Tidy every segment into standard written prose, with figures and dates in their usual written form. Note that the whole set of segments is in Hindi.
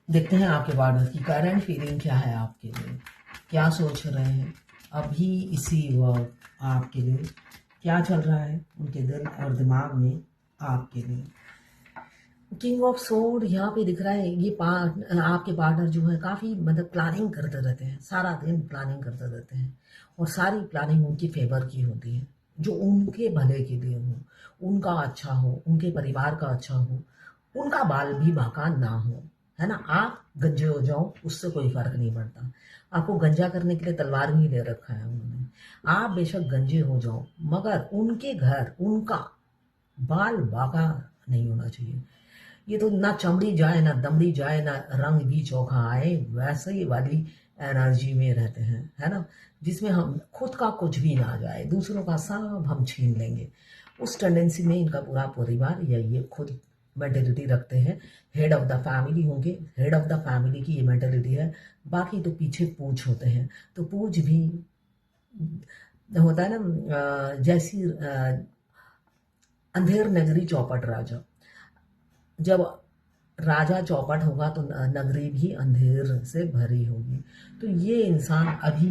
देखते हैं आपके पार्टनर की करंट फीलिंग क्या है आपके लिए, क्या सोच रहे हैं अभी इसी वक्त आपके लिए, क्या चल रहा है उनके दिल और दिमाग में आपके लिए। किंग ऑफ सोर्ड यहाँ पे दिख रहा है। ये आपके पार्टनर जो है काफ़ी मतलब प्लानिंग करते रहते हैं, सारा दिन प्लानिंग करते रहते हैं और सारी प्लानिंग उनकी फेवर की होती है, जो उनके भले के लिए हो, उनका अच्छा हो, उनके परिवार का अच्छा हो, उनका बाल भी बांका ना हो, है ना। आप गंजे हो जाओ उससे कोई फर्क नहीं पड़ता। आपको गंजा करने के लिए तलवार भी ले रखा है उन्होंने। आप बेशक गंजे हो जाओ मगर उनके घर उनका बाल बांका नहीं होना चाहिए। ये तो ना चमड़ी जाए ना दमड़ी जाए ना रंग भी चोखा आए, वैसे ही वाली एनर्जी में रहते हैं, है ना। जिसमें हम खुद का कुछ भी ना जाए, दूसरों का सब हम छीन लेंगे। उस टेंडेंसी में इनका पूरा परिवार या ये खुद मेंटेलिटी रखते हैं। हेड ऑफ द फैमिली होंगे, हेड ऑफ द फैमिली की ये मेंटेलिटी है। बाकी तो पीछे पूछ होते हैं, तो पूछ भी होता है ना, जैसी अंधेर नगरी चौपट राजा। जब राजा चौपट होगा तो नगरी भी अंधेर से भरी होगी। तो ये इंसान अभी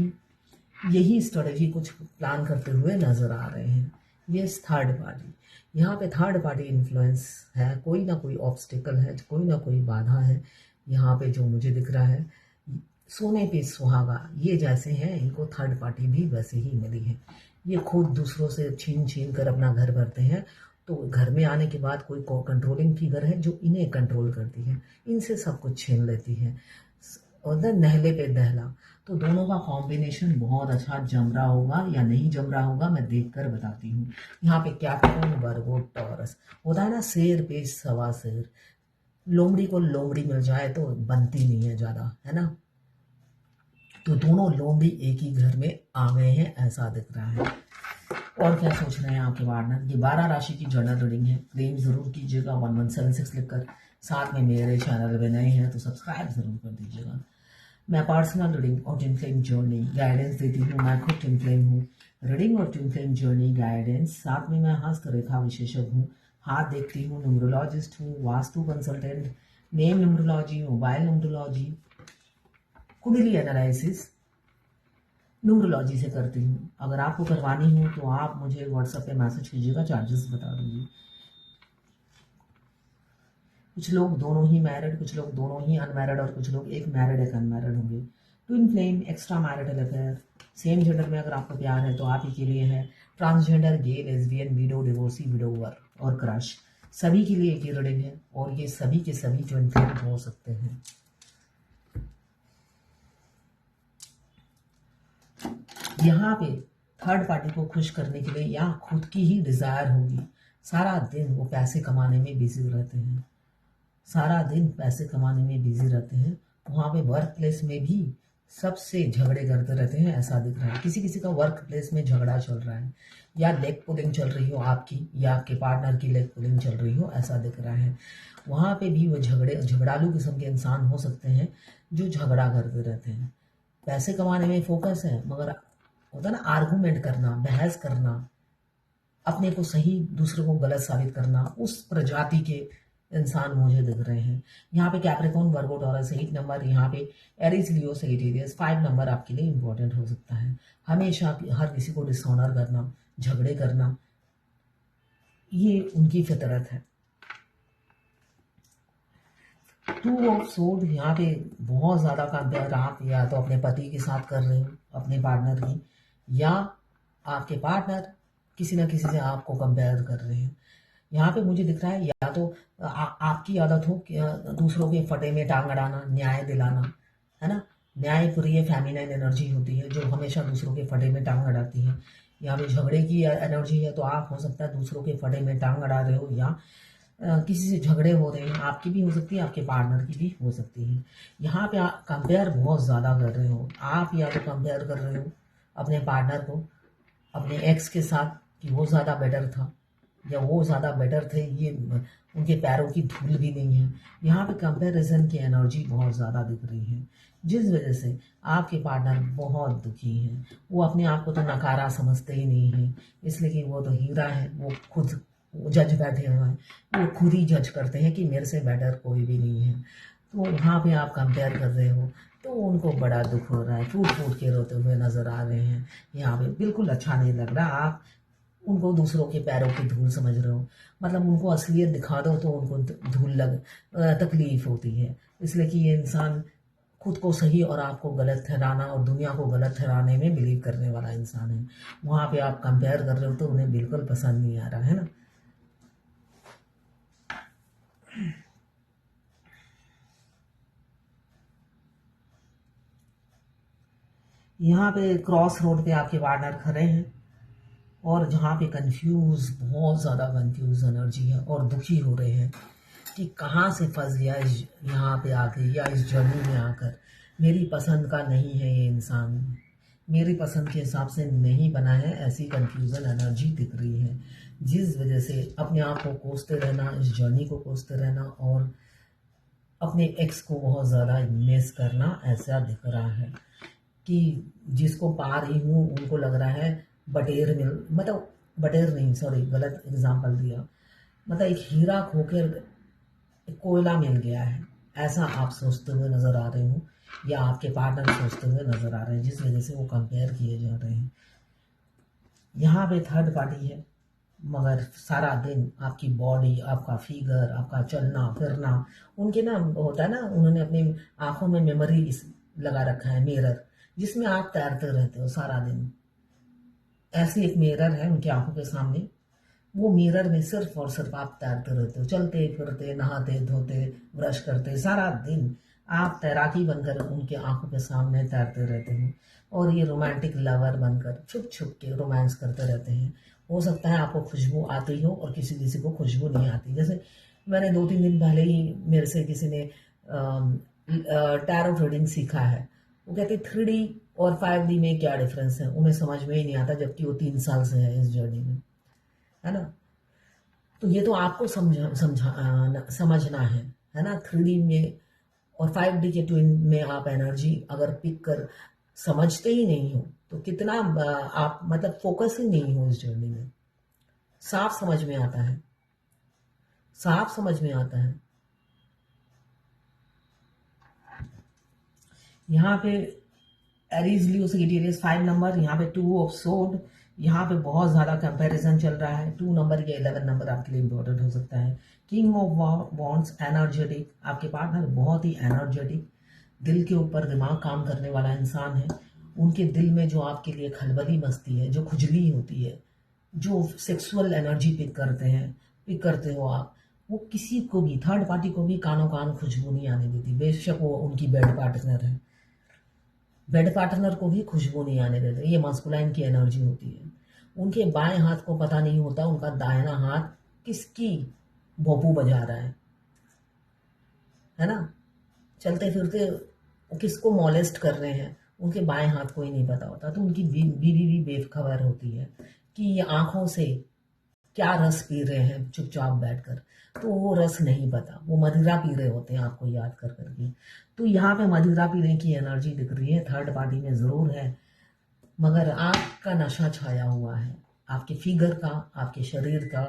यही स्ट्रेटजी कुछ प्लान करते हुए नजर आ रहे हैं। ये थर्ड पार्टी, यहाँ पे थर्ड पार्टी इन्फ्लुएंस है, कोई ना कोई ऑब्स्टिकल है, कोई ना कोई बाधा है यहाँ पे जो मुझे दिख रहा है। सोने पे सुहागा ये जैसे हैं, इनको थर्ड पार्टी भी वैसे ही मिली है। ये खुद दूसरों से छीन छीन कर अपना घर भरते हैं, तो घर में आने के बाद कोई कंट्रोलिंग फिगर है जो इन्हें कंट्रोल करती है, इनसे सब कुछ छीन लेती है। और नहले पे दहला, तो दोनों का कॉम्बिनेशन बहुत अच्छा जम रहा होगा या नहीं जम रहा होगा, मैं देखकर बताती हूँ। यहाँ पे कैप्टन वर्गो टॉरस होता है ना, शेर पे सवा शेर। लोमड़ी को लोमड़ी मिल जाए तो बनती नहीं है ज्यादा, है ना। तो दोनों लोमड़ी एक ही घर में आ गए हैं, ऐसा दिख रहा है। और क्या सोच रहे हैं आपके पार्टनर। ये 12 राशि की जर्नल रीडिंग है, क्लेम जरूर कीजिएगा 1176 लिखकर। साथ में मेरे चैनल पे नए हैं तो सब्सक्राइब जरूर कर दीजिएगा। मैं पर्सनल रीडिंग और ट्विन फ्लेम जर्नी गाइडेंस देती हूँ। मैं खुद ट्विन फ्लेम हूँ। रीडिंग और ट्विन फ्लेम जर्नी गाइडेंस, साथ में मैं हस्तरेखा विशेषज्ञ हूँ, हाथ देखती हूँ, न्यूमरोलॉजिस्ट हूँ, vastu consultant, name numerology, mobile numerology, कुंडली एनालिसिस न्यूमरोलॉजी से करती हूँ। अगर आपको करवानी हो तो आप मुझे व्हाट्सएप पे मैसेज कीजिएगा, चार्जेस बता दूंगी। कुछ लोग दोनों ही मैरिड, कुछ लोग दोनों ही अनमैरिड और कुछ लोग एक मैरिड एक अनमैरिड होंगे। Twin flame, extra marital affair, same gender में अगर आपको प्यार है तो आप ही के लिए है। ट्रांसजेंडर, गे, लेस्बियन, विडो, डिवोर्सी, विडोवर और क्रश, सभी के लिए एक ही रीडिंग है और ये सभी के सभी ट्विन फ्लेम हो सकते हैं। यहाँ पे थर्ड पार्टी को खुश करने के लिए या खुद की ही डिजायर होगी। सारा दिन वो पैसे कमाने में बिजी रहते हैं, सारा दिन पैसे कमाने में बिजी रहते हैं। वहाँ पे वर्क प्लेस में भी सबसे झगड़े करते रहते हैं, ऐसा दिख रहा है। किसी किसी का वर्क प्लेस में झगड़ा चल रहा है, या लेग पुलिंग चल रही हो आपकी या आपके पार्टनर की लेग पुलिंग चल रही हो, ऐसा दिख रहा है। वहाँ पे भी वो झगड़ालू किस्म के इंसान हो सकते हैं जो झगड़ा करते रहते हैं। पैसे कमाने में फोकस है मगर होता ना आर्गूमेंट करना, बहस करना, अपने को सही दूसरों को गलत साबित करना, उस प्रजाति के इंसान मुझे दिख रहे हैं। यहाँ पे कैप्रिकॉर्न, वर्गो, टॉरस 8 नंबर, यहाँ पे एरीज, लियो, सैजिटेरियस 5 नंबर आपके लिए इंपॉर्टेंट हो सकता है। हमेशा हर किसी को डिसऑनर करना, झगड़े करना, ये उनकी फितरत है। टू ऑफ सोर्ड, यहाँ पे बहुत ज्यादा कंपेयर आप या तो अपने पति के साथ कर रहे हो, अपने पार्टनर की, या आपके पार्टनर किसी ना किसी से आपको कंपेयर कर रहे हैं। यहाँ पे मुझे दिख रहा है या तो आपकी आदत हो कि दूसरों के फटे में टांग अड़ाना, न्याय दिलाना, है ना। न्यायप्रिय फेमिनाइन एनर्जी होती है जो हमेशा दूसरों के फटे में टांग अड़ाती है। यहाँ पे झगड़े की एनर्जी है, तो आप हो सकता है दूसरों के फटे में टांग अड़ा रहे हो, या किसी से झगड़े हो रहे हैं, आपकी भी हो सकती है, आपके पार्टनर की भी हो सकती है। यहाँ पे कंपेयर बहुत ज़्यादा कर रहे हो आप, या तो कंपेयर कर रहे हो अपने पार्टनर को अपने एक्स के साथ कि वो ज़्यादा बेटर था या वो ज़्यादा बेटर थे, ये उनके पैरों की धूल भी नहीं है। यहाँ पे कंपैरिजन की एनर्जी बहुत ज़्यादा दिख रही है, जिस वजह से आपके पार्टनर बहुत दुखी हैं। वो अपने आप को तो नकारा समझते ही नहीं है, इसलिए कि वो तो हीरा है, वो खुद जज बैठे हुए हैं, वो खुद ही जज करते हैं कि मेरे से बेटर कोई भी नहीं है। तो वहाँ पे आप कंपेयर कर रहे हो, तो उनको बड़ा दुख हो रहा है, फूट फूट के रोते हुए नजर आ रहे हैं। यहाँ पे बिल्कुल अच्छा नहीं लग रहा। आप उनको दूसरों के पैरों की धूल समझ रहे हो, मतलब उनको असलियत दिखा दो तो उनको तकलीफ होती है। इसलिए कि ये इंसान खुद को सही और आपको गलत ठहराना और दुनिया को गलत ठहराने में बिलीव करने वाला इंसान है। वहाँ पे आप कंपेयर कर रहे हो तो उन्हें बिल्कुल पसंद नहीं आ रहा है ना। यहाँ पे क्रॉस रोड पे आपके पार्टनर खड़े हैं और जहाँ पे कंफ्यूज, बहुत ज़्यादा कंफ्यूज एनर्जी है और दुखी हो रहे हैं कि कहाँ से फंस गया इस यहाँ पे आके या इस जर्नी में आकर। मेरी पसंद का नहीं है ये इंसान, मेरी पसंद के हिसाब से नहीं बना है, ऐसी कंफ्यूजन एनर्जी दिख रही है। जिस वजह से अपने आप को कोसते रहना, इस जर्नी को कोसते रहना और अपने एक्स को बहुत ज़्यादा मिस करना, ऐसा दिख रहा है कि जिसको पा रही हूँ उनको लग रहा है बटेर मिल, मतलब बटेर नहीं, सॉरी गलत एग्जांपल दिया, मतलब एक हीरा खोकर कोयला मिल गया है, ऐसा आप सोचते हुए नजर आ रहे हो या आपके पार्टनर सोचते हुए नजर आ रहे हैं, जिस वजह से वो कंपेयर किए जा रहे हैं। यहाँ पे थर्ड पार्टी है, मगर सारा दिन आपकी बॉडी, आपका फिगर, आपका चलना फिरना, उनके ना होता है ना, उन्होंने अपनी आंखों में मेमोरी लगा रखा है, मिरर, जिसमें आप तैरते रहते हो सारा दिन। ऐसी एक मिरर है उनकी आंखों के सामने, वो मिरर में सिर्फ और सिर्फ आप तैरते रहते हो, चलते फिरते, नहाते धोते, ब्रश करते, सारा दिन आप तैराकी बनकर उनके आंखों के सामने तैरते रहते हो और ये रोमांटिक लवर बनकर छुप छुप के रोमांस करते रहते हैं। हो सकता है आपको खुशबू आती हो और किसी किसी को खुशबू नहीं आती। जैसे मैंने 2-3 दिन पहले ही मेरे से किसी ने टैरो रीडिंग सीखा है, वो कहते 3D और 5D में क्या डिफरेंस है, उन्हें समझ में ही नहीं आता, जबकि वो 3 साल से है इस जर्नी में, है ना। तो ये तो आपको समझना है ना। 3D में और 5D के ट्विन में आप एनर्जी अगर पिक कर समझते ही नहीं हो तो कितना आप मतलब फोकस ही नहीं हो इस जर्नी में। साफ समझ में आता है, साफ समझ में आता है। यहाँ पे एरीज लियो सेजिटेरियस 5 नंबर, यहाँ पे 2 ऑफ सोर्ड, यहाँ पे बहुत ज़्यादा कंपैरिजन चल रहा है। 2 नंबर या 11 नंबर आपके लिए इंपॉर्टेंट हो सकता है। किंग ऑफ वॉन्ड्स, एनर्जेटिक, आपके पार्टनर बहुत ही एनर्जेटिक, दिल के ऊपर दिमाग काम करने वाला इंसान है। उनके दिल में जो आपके लिए खलबली मचती है, जो खुजली होती है, जो सेक्सुअल एनर्जी पिक करते हो आप, वो किसी को भी, थर्ड पार्टी को भी कानों कान खुशबू नहीं आने देती, बेशक वो उनकी बेड पार्टनर है। बेड पार्टनर को भी खुशबू नहीं आने देते। ये मास्कुलाइन की एनर्जी होती है। उनके बाएं हाथ को पता नहीं होता उनका दाहिना हाथ किसकी भोपू बजा रहा है ना। चलते फिरते किसको मॉलेस्ट कर रहे हैं, उनके बाएं हाथ को ही नहीं पता होता। तो उनकी बीवी भी बेखबर होती है कि ये आंखों से क्या रस पी रहे हैं चुपचाप बैठकर, तो वो रस नहीं पता, वो मदिरा पी रहे होते हैं आपको याद कर करके। तो यहाँ पे मदिरा पीने की एनर्जी दिख रही है, थर्ड पार्टी में ज़रूर है, मगर आपका नशा छाया हुआ है, आपके फिगर का, आपके शरीर का।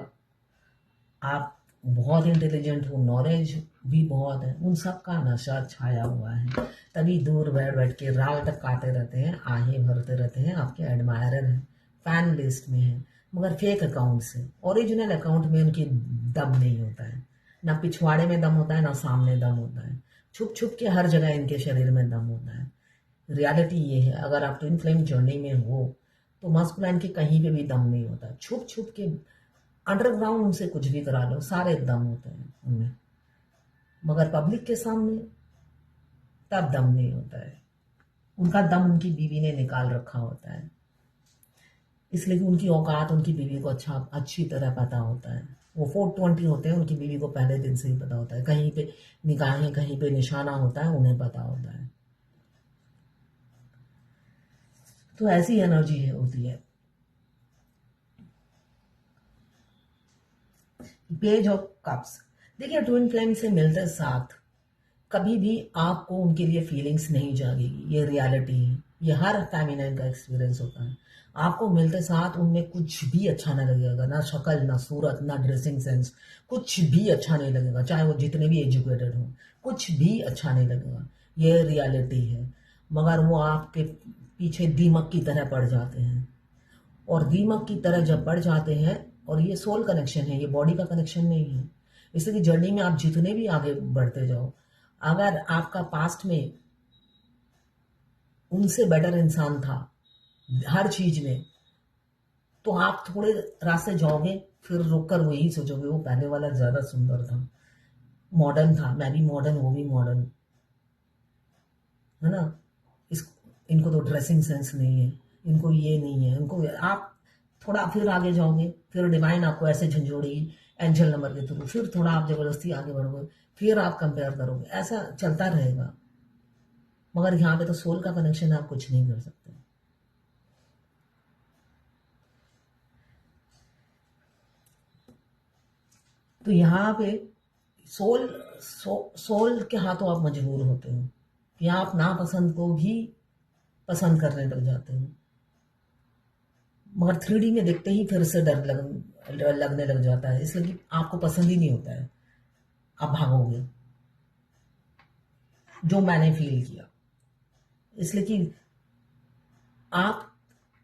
आप बहुत इंटेलिजेंट हो, नॉलेज भी बहुत है, उन सब का नशा छाया हुआ है। तभी दूर बैठ बैठ के रात तक काटे रहते हैं, आहें भरते रहते हैं, आपके एडमायरर हैं, फैन लिस्ट में हैं, मगर फेक अकाउंट से। ओरिजिनल अकाउंट में उनकी दम नहीं होता है, ना पिछवाड़े में दम होता है, ना सामने दम होता है। छुप छुप के हर जगह इनके शरीर में दम होता है। रियलिटी ये है, अगर आप ट्विन फ्लेम जर्नी में हो तो मास्कुलाइन के कहीं पे भी दम नहीं होता। छुप छुप के अंडरग्राउंड उनसे कुछ भी करा लो, सारे दम होते हैं उनमें, मगर पब्लिक के सामने तब दम नहीं होता है। उनका दम उनकी बीवी ने निकाल रखा होता है, इसलिए कि उनकी औकात उनकी बीवी को अच्छी तरह पता होता है। वो 420 होते हैं, उनकी बीवी को पहले दिन से ही पता होता है। कहीं पे निगाहें, कहीं पे निशाना होता है, उन्हें पता होता है। तो ऐसी एनर्जी है होती है। पेज ऑफ कप्स, देखिए ट्विन फ्लेम से मिलते साथ कभी भी आपको उनके लिए फीलिंग्स नहीं जागेगी, ये रियलिटी है, ये हर फेमिनाइन का एक्सपीरियंस होता है। आपको मिलते साथ उनमें कुछ भी अच्छा नहीं लगेगा, ना शक्ल, ना सूरत, ना ड्रेसिंग सेंस, कुछ भी अच्छा नहीं लगेगा, चाहे वो जितने भी एजुकेटेड हो, कुछ भी अच्छा नहीं लगेगा। ये रियलिटी है। मगर वो आपके पीछे दीमक की तरह पड़ जाते हैं, और दीमक की तरह जब पड़ जाते हैं, और ये सोल कनेक्शन है, ये बॉडी का कनेक्शन नहीं है। इसलिए जर्नी में आप जितने भी आगे बढ़ते जाओ, अगर आपका पास्ट में उनसे बेटर इंसान था हर चीज में, तो आप थोड़े रास्ते जाओगे, फिर रुक कर वही सोचोगे वो पहले वाला ज्यादा सुंदर था, मॉडर्न था, मैं भी मॉडर्न, वो भी मॉडर्न, है ना। इस इनको तो ड्रेसिंग सेंस नहीं है, इनको ये नहीं है, इनको आप थोड़ा फिर आगे जाओगे, फिर डिवाइन आपको ऐसे झंझोड़ेगी एंजल नंबर के थ्रू, फिर थोड़ा आप जबरदस्ती आगे बढ़ोगे, फिर आप कंपेयर करोगे, ऐसा चलता रहेगा। मगर यहाँ पे तो सोल का कनेक्शन है, आप कुछ नहीं कर सकते। तो यहाँ पे सोल के हाथों आप मजबूर होते हो कि आप नापसंद को भी पसंद करने लग जाते हो। मगर 3D में देखते ही फिर से लगने लग जाता है, इसलिए कि आपको पसंद ही नहीं होता है, आप भागोगे, जो मैंने फील किया। इसलिए कि आप,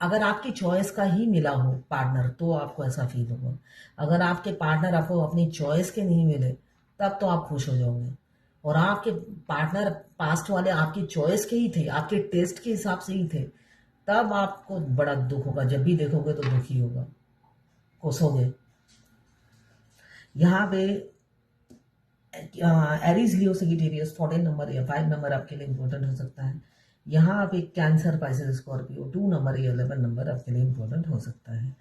अगर आपकी चॉइस का ही मिला हो पार्टनर, तो आपको ऐसा फील होगा। अगर आपके पार्टनर आपको अपनी चॉइस के नहीं मिले, तब तो आप खुश हो जाओगे। और आपके पार्टनर पास्ट वाले आपकी चॉइस के ही थे, आपके टेस्ट के हिसाब से ही थे, तब आपको बड़ा दुख होगा। जब भी देखोगे तो दुखी होगा, कोसोगे। यहाँ पे एरीज, लियो, सेजिटेरियस 14 नंबर या 5 नंबर आपके लिए इंपॉर्टेंट हो सकता है। यहाँ पे कैंसर, पाइसेस, स्कॉर्पियो 2 नंबर या 11 नंबर आपके लिए इंपॉर्टेंट हो सकता है।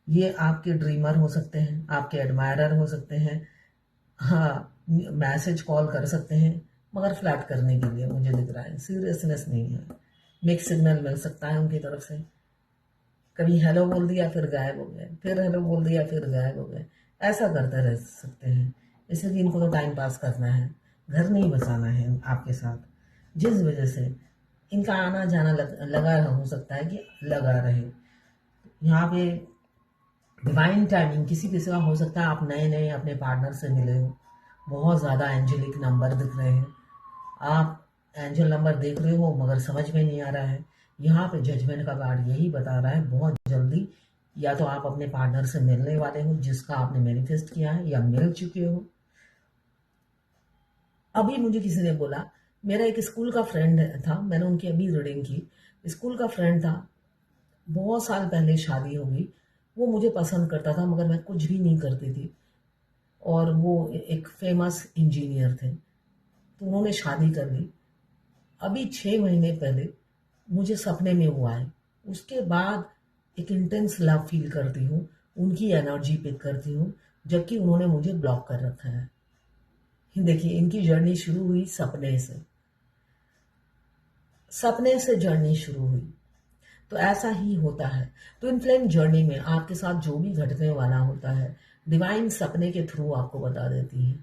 ये आपके ड्रीमर हो सकते हैं, आपके एडमायरर हो सकते हैं, हाँ, मैसेज कॉल कर सकते हैं, मगर फ्लैट करने के लिए मुझे दिख रहा है, सीरियसनेस नहीं है। मिक्स सिग्नल मिल सकता है उनकी तरफ से, कभी हेलो बोल दिया फिर गायब हो गए, फिर हेलो बोल दिया फिर गायब हो गए, ऐसा करते रह सकते हैं। इसलिए इनको तो टाइम पास करना है, घर नहीं बसाना है आपके साथ, जिस वजह से इनका आना जाना लगा हो सकता है कि लगा रहे। यहाँ पे डिवाइन टाइमिंग किसी के सिवा हो सकता है, आप नए नए अपने पार्टनर से मिले हो, बहुत ज़्यादा एंजेलिक नंबर दिख रहे हैं, आप एंजल नंबर देख रहे हो मगर समझ में नहीं आ रहा है। यहाँ पे जजमेंट का कार्ड यही बता रहा है, बहुत जल्दी या तो आप अपने पार्टनर से मिलने वाले हो जिसका आपने मैनिफेस्ट किया है, या मिल चुके हो। अभी मुझे किसी ने बोला, मेरा एक स्कूल का फ्रेंड था, मैंने उनकी अभी रीडिंग की, स्कूल का फ्रेंड था, बहुत साल पहले शादी हो गई, वो मुझे पसंद करता था मगर मैं कुछ भी नहीं करती थी, और वो एक फेमस इंजीनियर थे, तो उन्होंने शादी कर ली। अभी 6 महीने पहले मुझे सपने में वो आए, उसके बाद एक इंटेंस लव फील करती हूँ, उनकी एनर्जी पिक करती हूँ, जबकि उन्होंने मुझे ब्लॉक कर रखा है। देखिए, इनकी जर्नी शुरू हुई सपने से, सपने से जर्नी शुरू हुई। तो ऐसा ही होता है। तो इन फ्लेम जर्नी में आपके साथ जो भी घटने वाला होता है, डिवाइन सपने के थ्रू आपको बता देती है।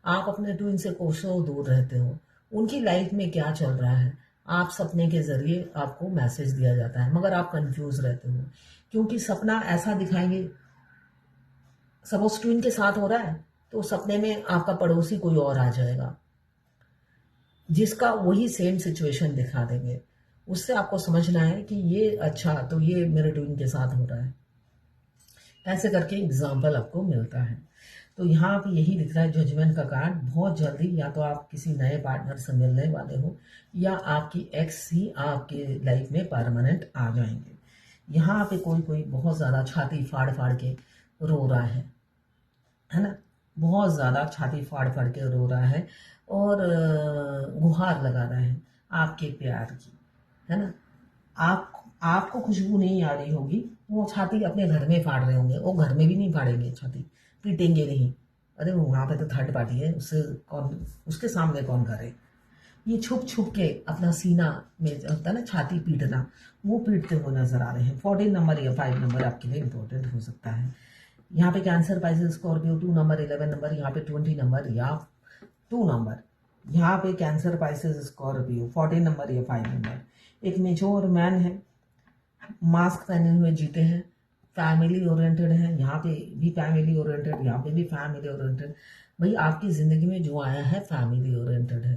आप अपने ट्विन से कोसों दूर रहते हो, उनकी लाइफ में क्या चल रहा है, आप सपने के जरिए आपको मैसेज दिया जाता है, मगर आप कंफ्यूज रहते हो, क्योंकि सपना ऐसा दिखाएंगे, सपोज ट्विन के साथ हो रहा है तो सपने में आपका पड़ोसी कोई और आ जाएगा जिसका वही सेम सिचुएशन दिखा देंगे। उससे आपको समझना है कि ये अच्छा, तो ये मेरे ट्विन के साथ हो रहा है, ऐसे करके एग्जाम्पल आपको मिलता है। तो यहाँ पे यही दिख रहा है जजमेंट का कार्ड, बहुत जल्दी या तो आप किसी नए पार्टनर से मिलने वाले हो, या आपकी एक्स ही आपके लाइफ में परमानेंट आ जाएंगे। यहाँ पे कोई कोई बहुत ज़्यादा छाती फाड़ फाड़ के रो रहा है ना, बहुत ज़्यादा छाती फाड़ फाड़ के रो रहा है, और गुहार लगा रहा है आपके प्यार की, है ना। आपको खुशबू नहीं आ रही होगी, वो छाती अपने घर में फाड़ रहे होंगे, वो घर में भी नहीं फाड़ेंगे छाती, पीटेंगे नहीं, अरे वहाँ पे तो थर्ड पार्टी है, उससे कौन, उसके सामने कौन करे। ये छुप छुप के अपना सीना में होता है ना छाती पीटना, वो पीटते हुए नजर आ रहे हैं। 14 नंबर या 5 नंबर आपके लिए इंपॉर्टेंट हो सकता है। यहाँ पे cancer, Pisces, Scorpio 2 number, 11 number, यहाँ पे 20 नंबर या 2 नंबर, यहाँ पे कैंसर, पाइसेस, स्कॉर्पियो 14 नंबर या 5 नंबर। एक मेच्योर मैन है, मास्क पहने हुए जीते हैं, फैमिली ओरिएंटेड है, यहाँ पे भी फैमिली ओरिएंटेड, यहाँ पे भी फैमिली ओरिएंटेड, भाई आपकी ज़िंदगी में जो आया है फैमिली ओरिएंटेड है,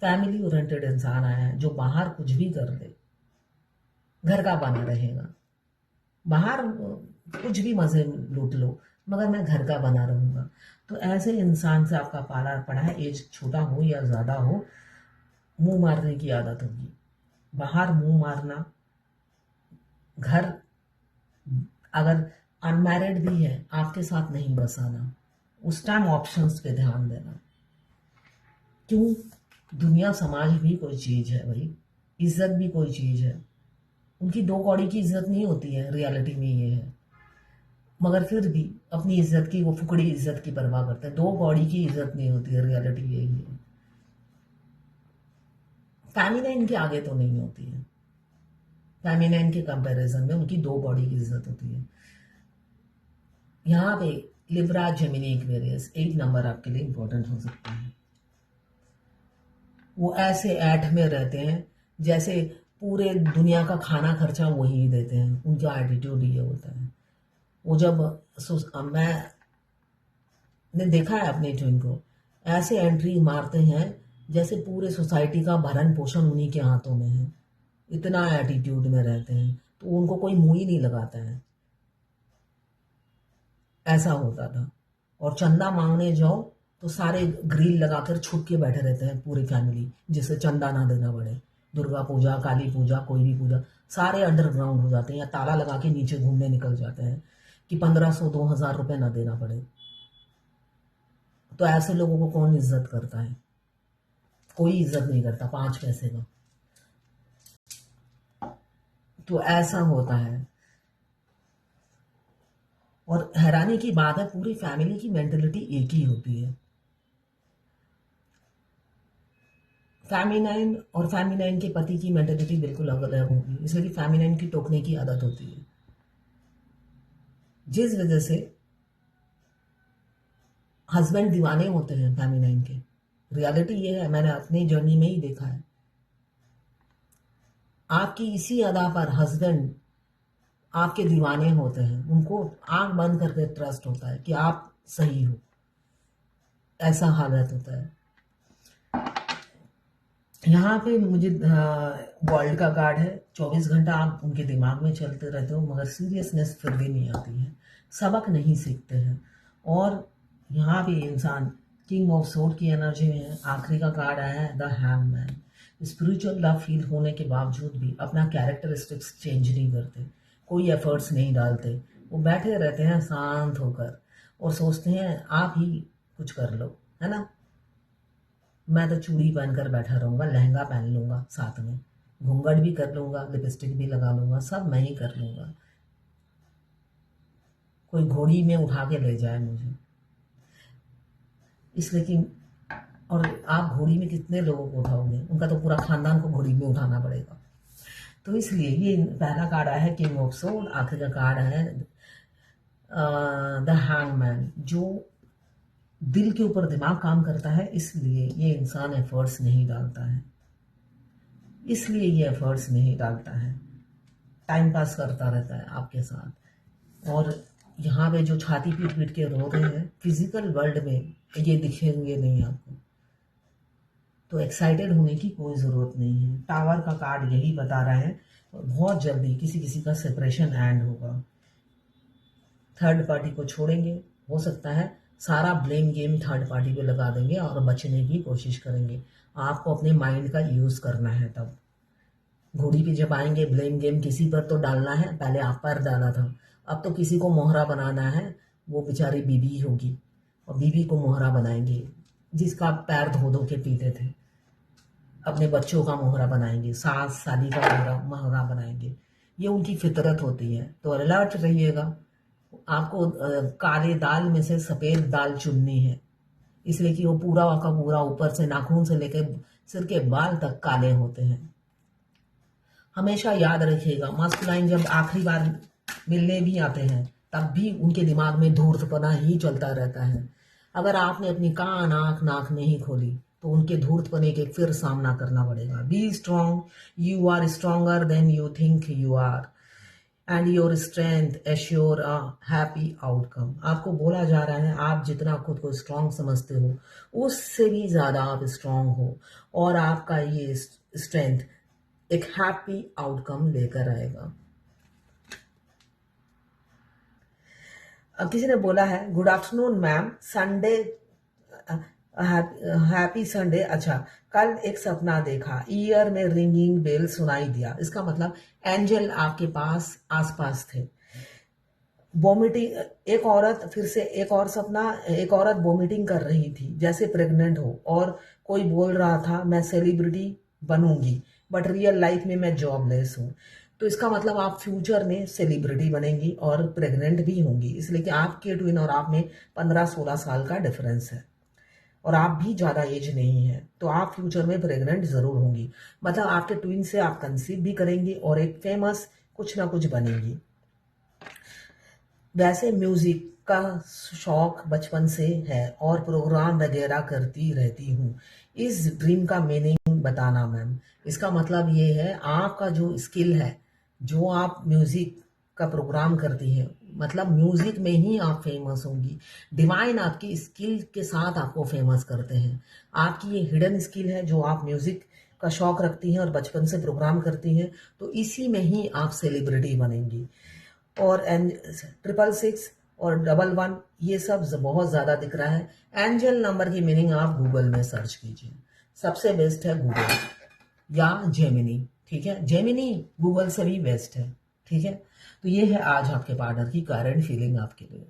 फैमिली ओरिएंटेड इंसान आया है जो बाहर कुछ भी कर दे घर का बना रहेगा। बाहर कुछ भी मज़े लूट लो मगर मैं घर का बना रहूँगा। तो ऐसे इंसान से आपका पाला पड़ा है, एज छोटा हो या ज़्यादा हो, मुंह मारने की आदत होगी। बाहर मुंह मारना, घर अगर अनमैरिड भी है आपके साथ नहीं बसाना, उस टाइम ऑप्शंस पे ध्यान देना। क्यों? दुनिया समाज भी कोई चीज़ है भाई, इज्जत भी कोई चीज़ है। उनकी दो कौड़ी की इज्जत नहीं होती है, रियलिटी में ये है। मगर फिर भी अपनी इज्जत की, वो फुकड़ी इज्जत की परवाह करते हैं। दो कौड़ी की इज्जत नहीं होती है, रियलिटी यही है। फेमिनाइन के आगे तो नहीं होती है, फेमिनाइन के कंपैरिजन में उनकी दो बॉडी की इज्जत होती है। यहाँ पे लिब्रा जेमिनी एक्वेरियस 8 नंबर आपके लिए इंपॉर्टेंट हो सकता है। वो ऐसे ऐठ में रहते हैं जैसे पूरे दुनिया का खाना खर्चा वही देते हैं, उनका एटीट्यूड ये होता है। वो जब मैंने देखा है अपने ट्विन को, ऐसे एंट्री मारते हैं जैसे पूरे सोसाइटी का भरण पोषण उन्हीं के हाथों में है। इतना एटीट्यूड में रहते हैं तो उनको कोई मुंह ही नहीं लगाता है, ऐसा होता था। और चंदा मांगने जाओ तो सारे ग्रिल लगाकर छुप के बैठे रहते हैं पूरी फैमिली, जिससे चंदा ना देना पड़े। दुर्गा पूजा, काली पूजा, कोई भी पूजा, सारे अंडरग्राउंड हो जाते हैं या ताला लगा के नीचे घूमने निकल जाते हैं कि 1500-2000 रुपये ना देना पड़े। तो ऐसे लोगों को कौन इज्जत करता है? कोई इज्जत नहीं करता 5 पैसे का। तो ऐसा होता है। और हैरानी की बात है, पूरी फैमिली की मेंटेलिटी एक ही होती है। फेमिनाइन और फेमिनाइन के पति की मेंटेलिटी बिल्कुल अलग होगी, इसलिए कि फेमिनाइन की टोकने की आदत होती है, जिस वजह से हस्बैंड दीवाने होते हैं फेमिनाइन के। रियलिटी ये है, मैंने अपनी जर्नी में ही देखा है। आपकी इसी अदा पर हस्बैंड आपके दीवाने होते हैं, उनको आंख बंद करके ट्रस्ट होता है कि आप सही हो, ऐसा हालत होता है। यहाँ पे मुझे वर्ल्ड का कार्ड है। 24 घंटा आप उनके दिमाग में चलते रहते हो मगर सीरियसनेस फिर भी नहीं आती है, सबक नहीं सीखते हैं। और यहाँ पे इंसान किंग ऑफ सोर्ड की एनर्जी में है। आखिरी का कार्ड आया है the hangman. Spiritual love feel होने के बावजूद भी अपना कैरेक्टरिस्टिक्स चेंज नहीं करते, कोई एफर्ट्स नहीं डालते। वो बैठे रहते हैं शांत होकर और सोचते हैं आप ही कुछ कर लो, है ना। मैं तो चूड़ी पहनकर बैठा रहूँगा, लहंगा पहन लूँगा, साथ में घूंघट भी कर लूँगा, लिपस्टिक भी लगा लूँगा, सब मैं ही कर लूँगा। कोई घोड़ी में उठा के ले जाए मुझे, इसलिए कि और आप घोड़ी में कितने लोगों को उठाओगे? उनका तो पूरा खानदान को घोड़ी में उठाना पड़ेगा। तो इसलिए ये पहला कार्ड आया है किंग ऑफ सोर्ड, आखिरी का कार्ड है द हैंगमैन। जो दिल के ऊपर दिमाग काम करता है, इसलिए ये इंसान एफर्ट्स नहीं डालता है, इसलिए ये एफर्ट्स नहीं डालता है, टाइम पास करता रहता है आपके साथ। और यहाँ पे जो छाती पीट पीट के रो रहे हैं, फिजिकल वर्ल्ड में ये दिखेंगे नहीं आपको। तो एक्साइटेड होने की कोई ज़रूरत नहीं है। टावर का कार्ड यही बता रहा है, बहुत जल्दी किसी किसी का सेपरेशन एंड होगा, थर्ड पार्टी को छोड़ेंगे। हो सकता है सारा ब्लेम गेम थर्ड पार्टी पे लगा देंगे और बचने की कोशिश करेंगे। आपको अपने माइंड का यूज़ करना है। तब घोड़ी पे जब आएंगे, ब्लेम गेम किसी पर तो डालना है, पहले आप पर डाला था, अब तो किसी को मोहरा बनाना है। वो बेचारी बीबी होगी और बीबी को मोहरा बनाएंगे, जिसका आप पैर धो धो के पीते थे। अपने बच्चों का मोहरा बनाएंगे, सास साली का मोहरा बनाएंगे। ये उनकी फितरत होती है। तो अलर्ट रहिएगा। आपको काले दाल में से सफ़ेद दाल चुननी है, इसलिए कि वो पूरा का पूरा ऊपर से नाखून से लेकर सिर के बाल तक काले होते हैं। हमेशा याद रखिएगा, मास्कुलाइन जब आखिरी बार मिलने भी आते हैं तब भी उनके दिमाग में धूर्तपना ही चलता रहता है। अगर आपने अपनी कान आँख नाक नहीं खोली तो उनके धूर्तपने के फिर सामना करना पड़ेगा। Be strong, you are stronger than you think you are. And your strength assure a happy outcome. आपको बोला जा रहा है आप जितना खुद को स्ट्रांग समझते हो उससे भी ज़्यादा आप स्ट्रांग हो, और आपका ये स्ट्रेंथ एक हैप्पी आउटकम लेकर आएगा। अब किसी ने बोला है good afternoon ma'am, Sunday happy Sunday. अच्छा, कल एक सपना देखा, ईयर में रिंगिंग बेल सुनाई दिया। इसका मतलब एंजल आपके पास आसपास थे। वॉमिटिंग, एक औरत, फिर से एक और सपना, एक औरत वॉमिटिंग कर रही थी जैसे प्रेग्नेंट हो, और कोई बोल रहा था मैं सेलिब्रिटी बनूंगी, बट रियल लाइफ में मैं जॉबलेस हूँ। तो इसका मतलब आप फ्यूचर में सेलिब्रिटी बनेंगी और प्रेग्नेंट भी होंगी, इसलिए कि आपके ट्विन और आप में 15-16 साल का डिफरेंस है, और आप भी ज़्यादा एज नहीं है, तो आप फ्यूचर में प्रेग्नेंट ज़रूर होंगी। मतलब आपके ट्विन से आप कंसीव भी करेंगी और एक फेमस कुछ ना कुछ बनेंगी। वैसे म्यूजिक का शौक बचपन से है और प्रोग्राम वगैरह करती रहती हूँ। इस ड्रीम का मीनिंग बताना मैम। इसका मतलब ये है आपका जो स्किल है, जो आप म्यूजिक का प्रोग्राम करती हैं, मतलब म्यूजिक में ही आप फेमस होंगी। डिवाइन आपकी स्किल के साथ आपको फेमस करते हैं। आपकी ये हिडन स्किल है जो आप म्यूजिक का शौक रखती हैं और बचपन से प्रोग्राम करती हैं, तो इसी में ही आप सेलिब्रिटी बनेंगी। और 666 और 11 ये सब बहुत ज़्यादा दिख रहा है। एंजल नंबर की मीनिंग आप गूगल में सर्च कीजिए, सबसे बेस्ट है गूगल या जेमिनी। ठीक है, जेमिनी गूगल से भी बेस्ट है। ठीक है, तो ये है आज आपके पार्टनर की करंट फीलिंग आपके लिए।